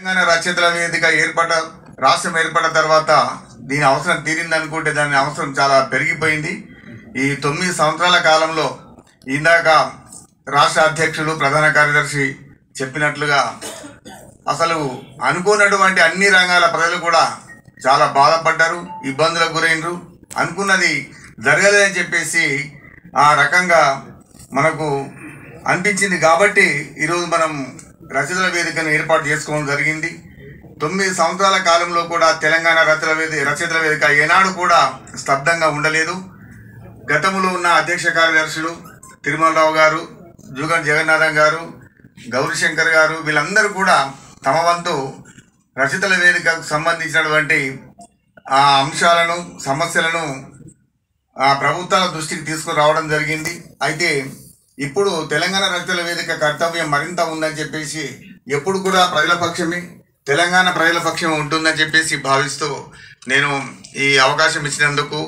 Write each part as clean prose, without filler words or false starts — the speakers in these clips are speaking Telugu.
తెలంగాణ రచయితల వేదిక రాష్ట్రం ఏర్పడిన తర్వాత దీని అవసరం తీరిందనుకుంటే దాని అవసరం చాలా పెరిగిపోయింది. ఈ 9 సంవత్సరాల కాలంలో ఇందాక రాష్ట్ర అధ్యక్షులు ప్రధాన కార్యదర్శి చెప్పినట్లుగా అసలు అనుకున్నటువంటి అన్ని రంగాల ప్రజలు కూడా చాలా బాధపడ్డారు, ఇబ్బందులకు గురైనరు. అనుకున్నది జరగలేదని చెప్పేసి ఆ రకంగా మనకు అనిపించింది. కాబట్టి ఈరోజు మనం రచయితల వేదికను ఏర్పాటు చేసుకోవడం జరిగింది. 9 సంవత్సరాల కాలంలో కూడా తెలంగాణ రచయితల వేదిక ఏనాడు కూడా స్తబ్దంగా ఉండలేదు. గతంలో ఉన్న అధ్యక్ష కార్యదర్శులు తిరుమలరావు గారు, జూగం జగన్నాథం గారు, గౌరీశంకర్ గారు వీళ్ళందరూ కూడా తమ వంతు రచయితల వేదికకు సంబంధించినటువంటి ఆ అంశాలను, సమస్యలను ప్రభుత్వాల దృష్టికి తీసుకురావడం జరిగింది. అయితే ఇప్పుడు తెలంగాణ రచయితల వేదిక కర్తవ్యం మరింత ఉందని చెప్పేసి, ఎప్పుడు కూడా ప్రజల పక్షమే, తెలంగాణ ప్రజల పక్షం ఉంటుందని చెప్పేసి భావిస్తూ నేను ఈ అవకాశం ఇచ్చినందుకు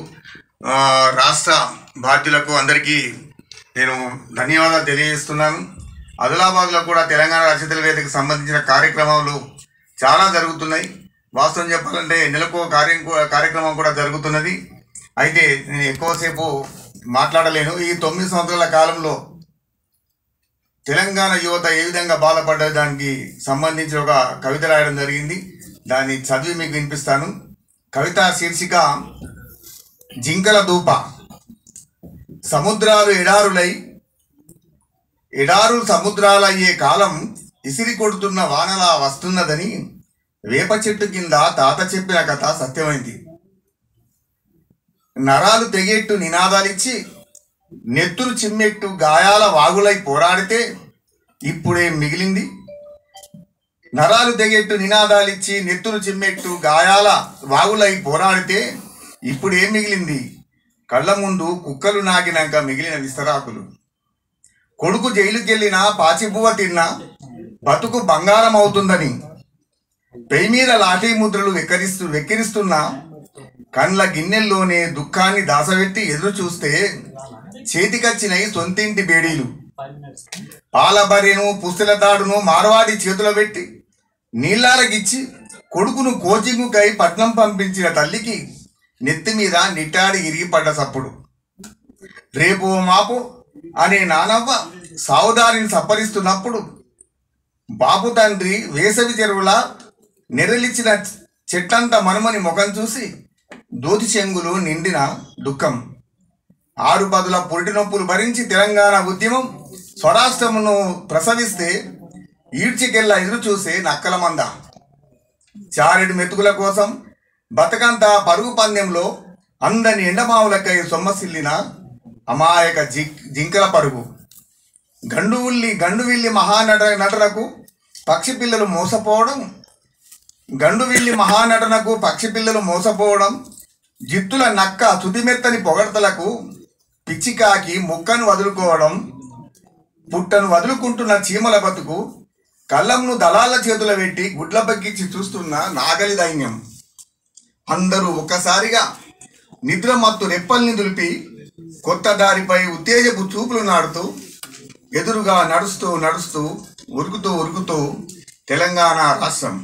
రాష్ట్ర బాధ్యులకు అందరికీ నేను ధన్యవాదాలు తెలియజేస్తున్నాను. ఆదిలాబాద్లో కూడా తెలంగాణ రచయితల వేదికకు సంబంధించిన కార్యక్రమాలు చాలా జరుగుతున్నాయి. వాస్తవం చెప్పాలంటే నెలకు కార్యక్రమం కూడా జరుగుతున్నది. అయితే నేను ఎక్కువసేపు మాట్లాడలేను. ఈ 9 సంవత్సరాల కాలంలో తెలంగాణ యువత ఏ విధంగా బాధపడ్డ దానికి సంబంధించి ఒక కవిత రాయడం జరిగింది. దాన్ని చదివి మీకు వినిపిస్తాను. కవిత శీర్షిక జింకల దూప. సముద్రాలు ఎడారులు సముద్రాలయ్యే కాలం ఇసిరి కొడుతున్న వానలా వస్తున్నదని వేప చెట్టు కింద తాత చెప్పిన కథ సత్యమైంది. నరాలు తెగేట్టు నినాదాలిచ్చి నెత్తురు చిమ్మెట్టు గాయాల వాగులై పోరాడితే ఇప్పుడేం మిగిలింది? నరాలు తెగేట్టు నినాదాలిచ్చి నెత్తురు చిమ్మెట్టు గాయాల వాగులై పోరాడితే ఇప్పుడేం మిగిలింది? కళ్ళ ముందు కుక్కలు నాకినాక మిగిలిన విస్తరాకులు. కొడుకు జైలుకెళ్ళినా పాచిబువ్వ తిన్నా బతుకు బంగారం అవుతుందని పెయి మీద లాఠీ ముద్రలు వెక్కిరిస్తున్నా కండ్ల గిన్నెల్లోనే దుఃఖాన్ని దాసబెట్టి ఎదురు చూస్తే చేతికచ్చినవి సొంతింటి బేడీలు. పాలబర్రెను పుస్తల తాడును మార్వాడి చేతులు పెట్టి నీళ్ళారగిచ్చి కొడుకును కోచింగుకై పట్నం పంపించిన తల్లికి నెత్తి మీద నిట్టాడి ఇరిగిపడ్డ సప్పుడు. రేపు మాపు అనే నానవ్వ సావుదారిని సప్పరిస్తున్నప్పుడు బాపు తండ్రి వేసవి చెరువులా నెరలిచ్చిన చెట్టంత మనుమని ముఖం చూసి దోతి చెంగులు నిండిన దుఃఖం. 6 పదుల పురిటి నొప్పులు భరించి తెలంగాణ ఉద్యమం స్వరాష్ట్రమును ప్రసవిస్తే ఈడ్చికెళ్ళ ఎదురు చూసే నక్కల మంద. చారెడు మెతుకుల కోసం బతకంతా పరుగు పందెంలో అందని ఎండమావులకై సొమ్మసిల్లిన అమాయక జింకల పరుగు. గండువిల్లి మహానటనకు పక్షి పిల్లలు మోసపోవడం, జిత్తుల నక్క తుదిమెత్తని పొగడతలకు పిచ్చికాకి ముక్కను వదులుకోవడం, పుట్టను వదులుకుంటున్న చీమల బతుకు, కళ్ళంను దళాల చేతుల పెట్టి గుడ్ల బగ్గిచ్చి చూస్తున్న నాగలి దైన్యం. అందరూ ఒక్కసారిగా నిద్రమత్తు రెప్పల్ని దులిపి కొత్త దారిపై ఉత్తేజపు చూపులు నాడుతూ ఎదురుగా నడుస్తూ ఉరుకుతూ తెలంగాణ రాష్ట్రం.